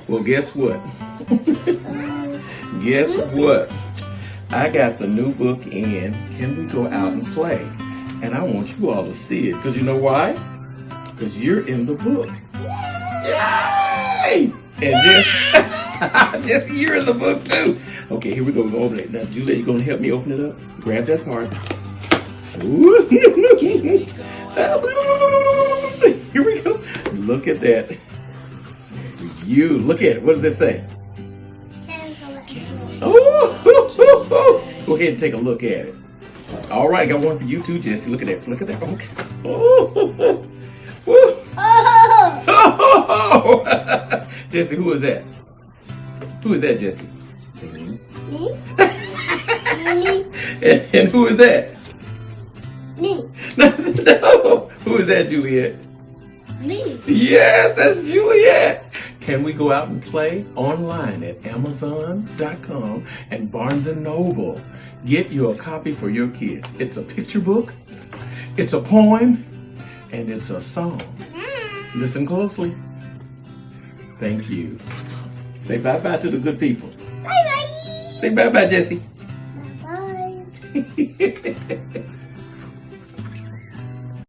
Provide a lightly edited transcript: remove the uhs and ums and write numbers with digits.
Well, guess what? Guess what? I got the new book in. Can we go out and play? And I want you all to see it. Because you know why? Because you're in the book. Yay! And Jesse, you're in the book too. Okay, here we go. We're going to open it. Now, Juliet, you going to help me open it up? Grab that part. Ooh. Here we go. Look at that. You look at it. What does it say? Oh, go ahead and take a look at it. All right, got one for you too, Jesse. Look at that. Look at that. Okay. Oh. Oh. Jesse, who is that? Who is that, Jesse? Me? And who is that? Me. No. Who is that, Juliet? Me. Yes, that's Juliet. Can we go out and play online at Amazon.com and Barnes & Noble? Get you a copy for your kids. It's a picture book, it's a poem, and it's a song. Listen closely. Thank you. Say bye-bye to the good people. Bye-bye. Say bye-bye, Jesse. Bye-bye.